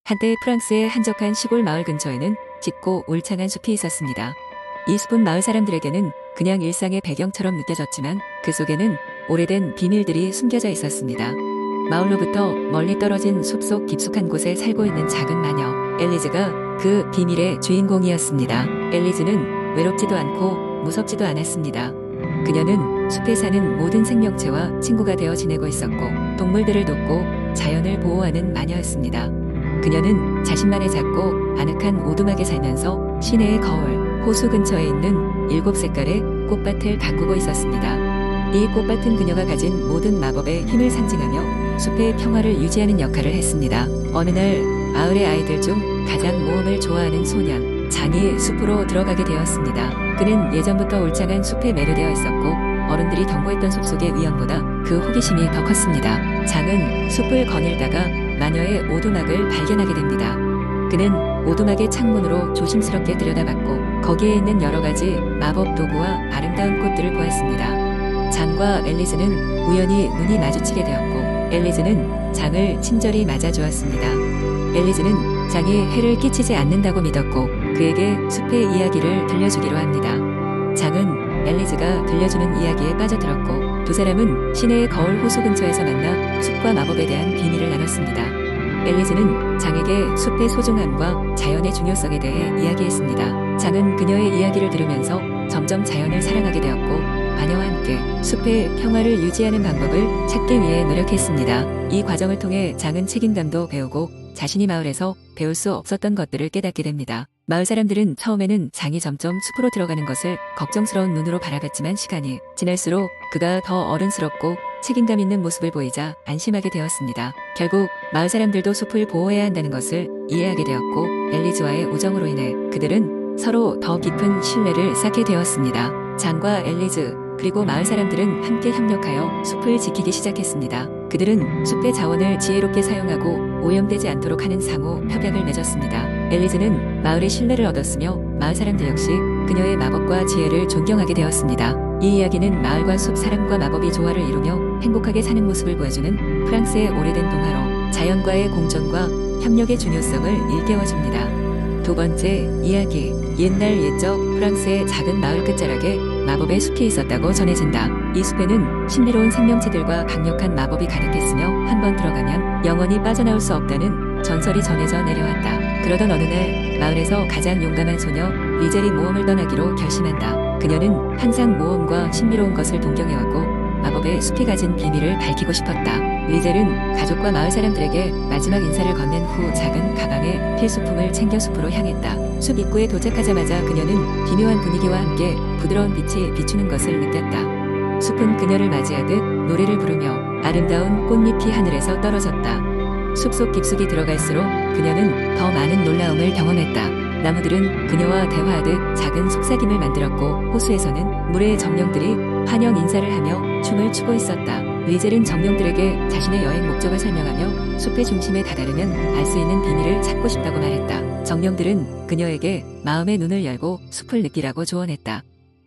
한때 프랑스의 한적한 시골 마을 근처에는 짙고 울창한 숲이 있었습니다. 이 숲은 마을 사람들에게는 그냥 일상의 배경처럼 느껴졌지만 그 속에는 오래된 비밀들이 숨겨져 있었습니다. 마을로부터 멀리 떨어진 숲속 깊숙한 곳에 살고 있는 작은 마녀 엘리즈가 그 비밀의 주인공이었습니다. 엘리즈는 외롭지도 않고 무섭지도 않았습니다. 그녀는 숲에 사는 모든 생명체와 친구가 되어 지내고 있었고 동물들을 돕고 자연을 보호하는 마녀였습니다. 그녀는 자신만의 작고 아늑한 오두막에 살면서 시내의 거울, 호수 근처에 있는 7색깔의 꽃밭을 가꾸고 있었습니다. 이 꽃밭은 그녀가 가진 모든 마법의 힘을 상징하며 숲의 평화를 유지하는 역할을 했습니다. 어느 날 마을의 아이들 중 가장 모험을 좋아하는 소년 장이 숲으로 들어가게 되었습니다. 그는 예전부터 울창한 숲에 매료되어 있었고 어른들이 경고했던 숲속의 위험보다 그 호기심이 더 컸습니다. 장은 숲을 거닐다가 마녀의 오두막을 발견하게 됩니다. 그는 오두막의 창문으로 조심스럽게 들여다봤고 거기에 있는 여러 가지 마법 도구와 아름다운 꽃들을 보았습니다. 장과 엘리즈는 우연히 눈이 마주치게 되었고 엘리즈는 장을 친절히 맞아주었습니다. 엘리즈는 장이 해를 끼치지 않는다고 믿었고 그에게 숲의 이야기를 들려주기로 합니다. 장은 엘리즈가 들려주는 이야기에 빠져들었고 두 사람은 시내의 거울 호수 근처에서 만나 숲과 마법에 대한 비밀을 나눴습니다. 엘리즈는 장에게 숲의 소중함과 자연의 중요성에 대해 이야기했습니다. 장은 그녀의 이야기를 들으면서 점점 자연을 사랑하게 되었고 마녀와 함께 숲의 평화를 유지하는 방법을 찾기 위해 노력했습니다. 이 과정을 통해 장은 책임감도 배우고 자신이 마을에서 배울 수 없었던 것들을 깨닫게 됩니다. 마을 사람들은 처음에는 장이 점점 숲으로 들어가는 것을 걱정스러운 눈으로 바라봤지만 시간이 지날수록 그가 더 어른스럽고 책임감 있는 모습을 보이자 안심하게 되었습니다. 결국 마을 사람들도 숲을 보호해야 한다는 것을 이해하게 되었고 엘리즈와의 우정으로 인해 그들은 서로 더 깊은 신뢰를 쌓게 되었습니다. 장과 엘리즈 그리고 마을 사람들은 함께 협력하여 숲을 지키기 시작했습니다. 그들은 숲의 자원을 지혜롭게 사용하고 오염되지 않도록 하는 상호 협약을 맺었습니다. 엘리즈는 마을의 신뢰를 얻었으며 마을 사람들 역시 그녀의 마법과 지혜를 존경하게 되었습니다. 이 이야기는 마을과 숲 사람과 마법이 조화를 이루며 행복하게 사는 모습을 보여주는 프랑스의 오래된 동화로 자연과의 공존과 협력의 중요성을 일깨워줍니다. 두 번째 이야기. 옛날 옛적 프랑스의 작은 마을 끝자락에 마법의 숲이 있었다고 전해진다. 이 숲에는 신비로운 생명체들과 강력한 마법이 가득했으며 한 번 들어가면 영원히 빠져나올 수 없다는 전설이 전해져 내려왔다. 그러던 어느 날 마을에서 가장 용감한 소녀 리젤이 모험을 떠나기로 결심한다. 그녀는 항상 모험과 신비로운 것을 동경해왔고 마법의 숲이 가진 비밀을 밝히고 싶었다. 리젤은 가족과 마을 사람들에게 마지막 인사를 건넨 후 작은 가방에 필수품을 챙겨 숲으로 향했다. 숲 입구에 도착하자마자 그녀는 기묘한 분위기와 함께 부드러운 빛이 비추는 것을 느꼈다. 숲은 그녀를 맞이하듯 노래를 부르며 아름다운 꽃잎이 하늘에서 떨어졌다. 숲속 깊숙이 들어갈수록 그녀는 더 많은 놀라움을 경험했다. 나무들은 그녀와 대화하듯 작은 속삭임을 만들었고 호수에서는 물의 정령들이 환영 인사를 하며 춤을 추고 있었다. 리젤은 정령들에게 자신의 여행 목적을 설명하며 숲의 중심에 다다르면 알 수 있는 비밀을 찾고 싶다고 말했다. 정령들은 그녀에게 마음의 눈을 열고 숲을 느끼라고 조언했다.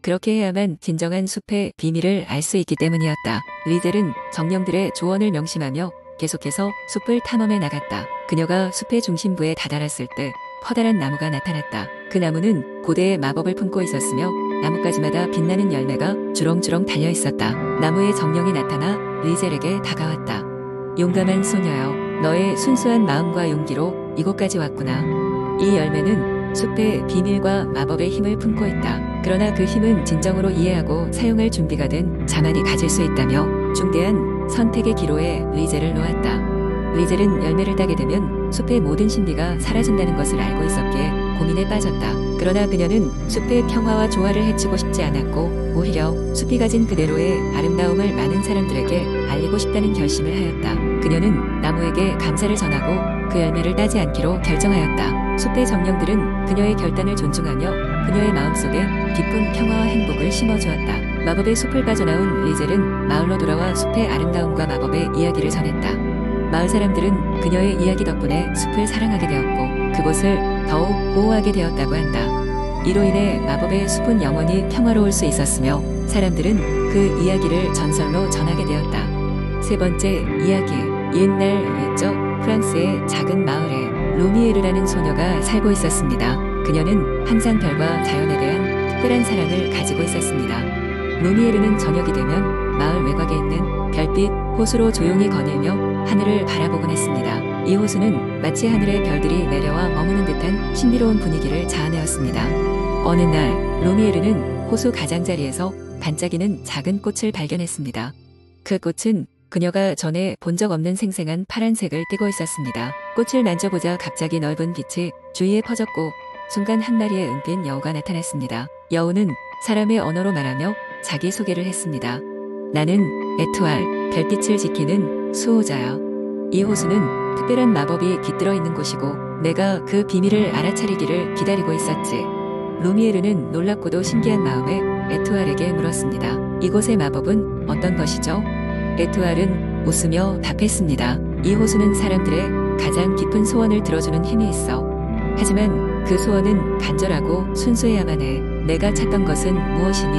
그렇게 해야만 진정한 숲의 비밀을 알 수 있기 때문이었다. 리젤은 정령들의 조언을 명심하며 계속해서 숲을 탐험해 나갔다. 그녀가 숲의 중심부에 다다랐을 때 커다란 나무가 나타났다. 그 나무는 고대의 마법을 품고 있었으며 나뭇가지마다 빛나는 열매가 주렁주렁 달려 있었다. 나무의 정령이 나타나 리젤에게 다가왔다. 용감한 소녀여, 너의 순수한 마음과 용기로 이곳까지 왔구나. 이 열매는 숲의 비밀과 마법의 힘을 품고 있다. 그러나 그 힘은 진정으로 이해하고 사용할 준비가 된 자만이 가질 수 있다며 중대한 선택의 기로에 리젤을 놓았다. 리젤은 열매를 따게 되면 숲의 모든 신비가 사라진다는 것을 알고 있었기에 고민에 빠졌다. 그러나 그녀는 숲의 평화와 조화를 해치고 싶지 않았고 오히려 숲이 가진 그대로의 아름다움을 많은 사람들에게 알리고 싶다는 결심을 하였다. 그녀는 나무에게 감사를 전하고 그 열매를 따지 않기로 결정하였다. 숲의 정령들은 그녀의 결단을 존중하며 그녀의 마음속에 깊은 평화와 행복을 심어주었다. 마법의 숲을 빠져나온 리젤은 마을로 돌아와 숲의 아름다움과 마법의 이야기를 전했다. 마을 사람들은 그녀의 이야기 덕분에 숲을 사랑하게 되었고 그곳을 더욱 보호하게 되었다고 한다. 이로 인해 마법의 숲은 영원히 평화로울 수 있었으며 사람들은 그 이야기를 전설로 전하게 되었다. 세 번째 이야기. 옛날 옛적 프랑스의 작은 마을에 루미에르라는 소녀가 살고 있었습니다. 그녀는 항상 별과 자연에 대한 특별한 사랑을 가지고 있었습니다. 루미에르는 저녁이 되면 마을 외곽에 있는 별빛 호수로 조용히 거닐며 하늘을 바라보곤 했습니다. 이 호수는 마치 하늘의 별들이 내려와 머무는 듯한 신비로운 분위기를 자아내었습니다. 어느 날 루미에르는 호수 가장자리에서 반짝이는 작은 꽃을 발견했습니다. 그 꽃은 그녀가 전에 본 적 없는 생생한 파란색을 띠고 있었습니다. 꽃을 만져보자 갑자기 넓은 빛이 주위에 퍼졌고 순간 한 마리의 은빛 여우가 나타났습니다. 여우는 사람의 언어로 말하며 자기소개를 했습니다. 나는 에투알, 별빛을 지키는 수호자야. 이 호수는 특별한 마법이 깃들어 있는 곳이고 내가 그 비밀을 알아차리기를 기다리고 있었지. 루미에르는 놀랍고도 신기한 마음에 에투알에게 물었습니다. 이곳의 마법은 어떤 것이죠? 에투알은 웃으며 답했습니다. 이 호수는 사람들의 가장 깊은 소원을 들어주는 힘이 있어. 하지만 그 소원은 간절하고 순수해야만 해. 내가 찾던 것은 무엇이니?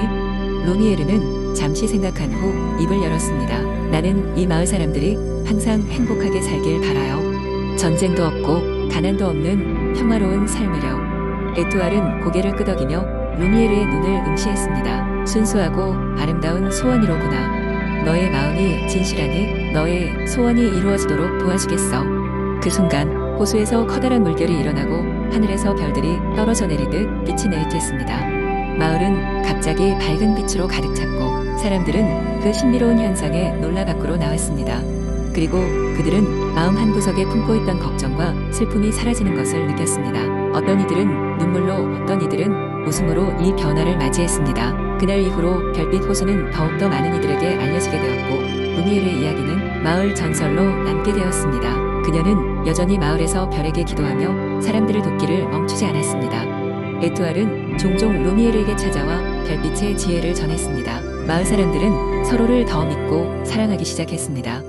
루미에르는 잠시 생각한 후 입을 열었습니다. 나는 이 마을 사람들이 항상 행복하게 살길 바라요. 전쟁도 없고 가난도 없는 평화로운 삶이려. 에투알은 고개를 끄덕이며 루미에르의 눈을 응시했습니다. 순수하고 아름다운 소원이로구나. 너의 마음이 진실하니 너의 소원이 이루어지도록 도와주겠어. 그 순간 호수에서 커다란 물결이 일어나고 하늘에서 별들이 떨어져 내리듯 빛이 내리쬐습니다. 마을은 갑자기 밝은 빛으로 가득 찼고 사람들은 그 신비로운 현상에 놀라 밖으로 나왔습니다. 그리고 그들은 마음 한구석에 품고 있던 걱정과 슬픔이 사라지는 것을 느꼈습니다. 어떤 이들은 눈물로, 어떤 이들은 웃음으로 이 변화를 맞이했습니다. 그날 이후로 별빛 호수는 더욱더 많은 이들에게 알려지게 되었고 루미에르의 이야기는 마을 전설로 남게 되었습니다. 그녀는 여전히 마을에서 별에게 기도하며 사람들을 돕기를 멈추지 않았습니다. 에투알은 종종 루미에르에게 찾아와 별빛의 지혜를 전했습니다. 마을 사람들은 서로를 더 믿고 사랑하기 시작했습니다.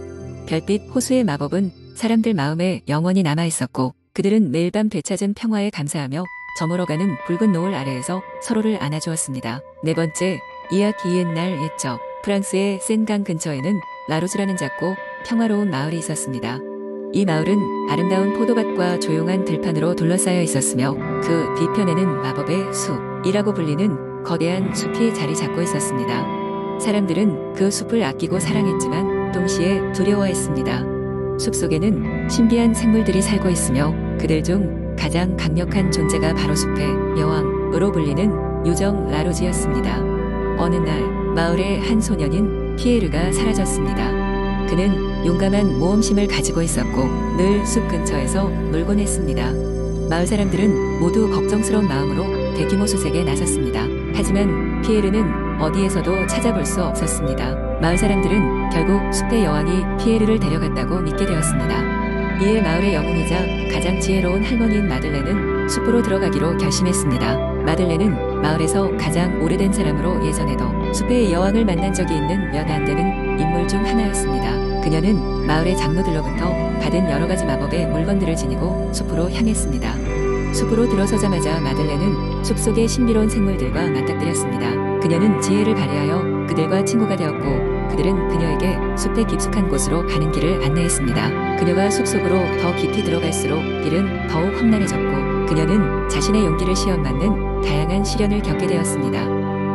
별빛 호수의 마법은 사람들 마음에 영원히 남아있었고 그들은 매일 밤 되찾은 평화에 감사하며 저물어가는 붉은 노을 아래에서 서로를 안아주었습니다. 네 번째, 이야기 옛날 옛적 프랑스의 센강 근처에는 라루즈라는 작고 평화로운 마을이 있었습니다. 이 마을은 아름다운 포도밭과 조용한 들판으로 둘러싸여 있었으며 그 뒤편에는 마법의 숲이라고 불리는 거대한 숲이 자리 잡고 있었습니다. 사람들은 그 숲을 아끼고 사랑했지만 동시에 두려워했습니다. 숲속에는 신비한 생물들이 살고 있으며 그들 중 가장 강력한 존재가 바로 숲의 여왕으로 불리는 요정 라루즈였습니다. 어느 날 마을의 한 소년인 피에르가 사라졌습니다. 그는 용감한 모험심을 가지고 있었고 늘 숲 근처에서 놀곤 했습니다. 마을 사람들은 모두 걱정스러운 마음으로 대규모 수색에 나섰습니다. 하지만 피에르는 어디에서도 찾아볼 수 없었습니다. 마을 사람들은 결국 숲의 여왕이 피에르를 데려갔다고 믿게 되었습니다. 이에 마을의 영웅이자 가장 지혜로운 할머니인 마들렌은 숲으로 들어가기로 결심했습니다. 마들렌은 마을에서 가장 오래된 사람으로 예전에도 숲의 여왕을 만난 적이 있는 몇 안 되는 인물 중 하나였습니다. 그녀는 마을의 장로들로부터 받은 여러 가지 마법의 물건들을 지니고 숲으로 향했습니다. 숲으로 들어서자마자 마들렌은 숲속의 신비로운 생물들과 맞닥뜨렸습니다. 그녀는 지혜를 발휘하여 그들과 친구가 되었고 그들은 그녀에게 숲의 깊숙한 곳으로 가는 길을 안내했습니다. 그녀가 숲속으로 더 깊이 들어갈수록 길은 더욱 험난해졌고 그녀는 자신의 용기를 시험받는 다양한 시련을 겪게 되었습니다.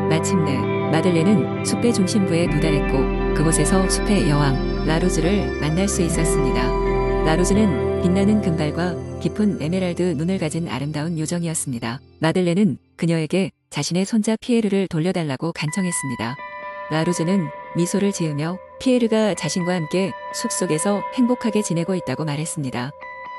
마침내 마들렌은 숲의 중심부에 도달했고 그곳에서 숲의 여왕 라루즈를 만날 수 있었습니다. 라루즈는 빛나는 금발과 깊은 에메랄드 눈을 가진 아름다운 요정이었습니다. 마들렌은 그녀에게 자신의 손자 피에르를 돌려달라고 간청했습니다. 라루즈는 미소를 지으며 피에르가 자신과 함께 숲속에서 행복하게 지내고 있다고 말했습니다.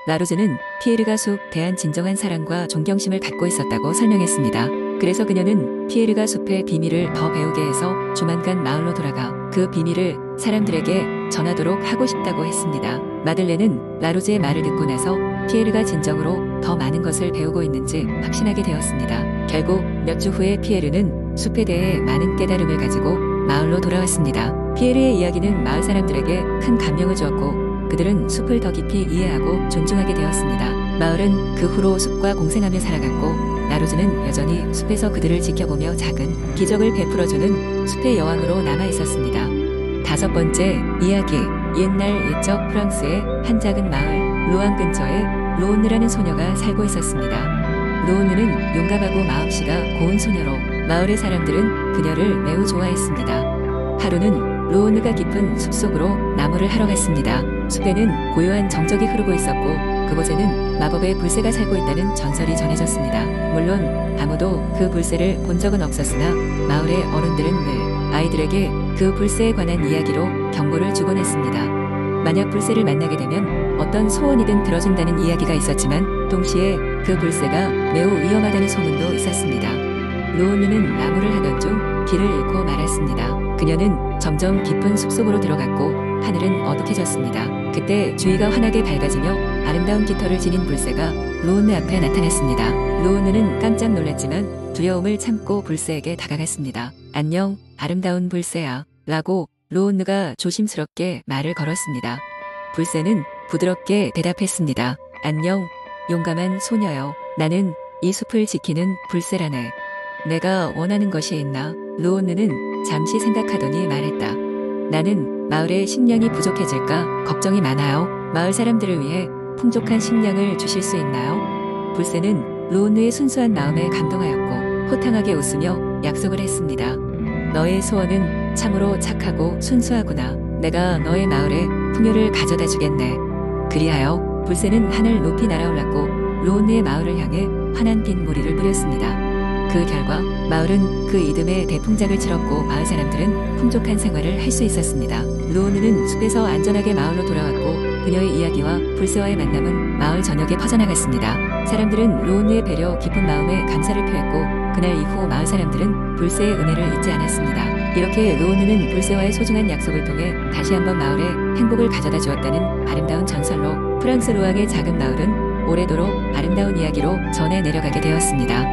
라루즈는 피에르가 숲에 대한 진정한 사랑과 존경심을 갖고 있었다고 설명했습니다. 그래서 그녀는 피에르가 숲의 비밀을 더 배우게 해서 조만간 마을로 돌아가 그 비밀을 사람들에게 전하도록 하고 싶다고 했습니다. 마들렌은 라루즈의 말을 듣고 나서 피에르가 진정으로 더 많은 것을 배우고 있는지 확신하게 되었습니다. 결국 몇 주 후에 피에르는 숲에 대해 많은 깨달음을 가지고 마을로 돌아왔습니다. 피에르의 이야기는 마을 사람들에게 큰 감명을 주었고 그들은 숲을 더 깊이 이해하고 존중하게 되었습니다. 마을은 그 후로 숲과 공생하며 살아갔고 라루즈는 여전히 숲에서 그들을 지켜보며 작은 기적을 베풀어주는 숲의 여왕으로 남아있었습니다. 다섯 번째 이야기 옛날 옛적 프랑스의 한 작은 마을 루앙 근처에 로운느라는 소녀가 살고 있었습니다. 로운느는 용감하고 마음씨가 고운 소녀로 마을의 사람들은 그녀를 매우 좋아했습니다. 하루는 로운느가 깊은 숲속으로 나무를 하러 갔습니다. 숲에는 고요한 정적이 흐르고 있었고 그곳에는 마법의 불새가 살고 있다는 전설이 전해졌습니다. 물론 아무도 그 불새를 본 적은 없었으나 마을의 어른들은 늘 아이들에게 그 불새에 관한 이야기로 경고를 주곤 했습니다. 만약 불새를 만나게 되면 어떤 소원이든 들어준다는 이야기가 있었지만 동시에 그 불새가 매우 위험하다는 소문도 있었습니다. 로운느는 나무를 하던 중 길을 잃고 말았습니다. 그녀는 점점 깊은 숲속으로 들어갔고 하늘은 어둑해졌습니다. 그때 주위가 환하게 밝아지며 아름다운 깃털을 지닌 불새가 로운느 앞에 나타났습니다. 로운느는 깜짝 놀랐지만 두려움을 참고 불새에게 다가갔습니다. 안녕, 아름다운 불새야. 라고 로운느가 조심스럽게 말을 걸었습니다. 불새는 부드럽게 대답했습니다. 안녕, 용감한 소녀여. 나는 이 숲을 지키는 불새라네. 내가 원하는 것이 있나? 로운느는 잠시 생각하더니 말했다. 나는 마을의 식량이 부족해질까 걱정이 많아요. 마을 사람들을 위해 풍족한 식량을 주실 수 있나요? 불새는 로운느의 순수한 마음에 감동하였고 호탕하게 웃으며 약속을 했습니다. 너의 소원은 참으로 착하고 순수하구나. 내가 너의 마을에 풍요를 가져다 주겠네. 그리하여 불새는 하늘 높이 날아올랐고 로운느의 마을을 향해 환한 빗무리를 뿌렸습니다. 그 결과 마을은 그 이듬해 대풍작을 치렀고 마을 사람들은 풍족한 생활을 할 수 있었습니다. 로운느는 숲에서 안전하게 마을로 돌아왔고 그녀의 이야기와 불새와의 만남은 마을 전역에 퍼져나갔습니다. 사람들은 로운느의 배려 깊은 마음에 감사를 표했고 그날 이후 마을 사람들은 불새의 은혜를 잊지 않았습니다. 이렇게 로운느는 불새와의 소중한 약속을 통해 다시 한번 마을에 행복을 가져다 주었다는 아름다운 전설로 프랑스 로앙의 작은 마을은 오래도록 아름다운 이야기로 전해 내려가게 되었습니다.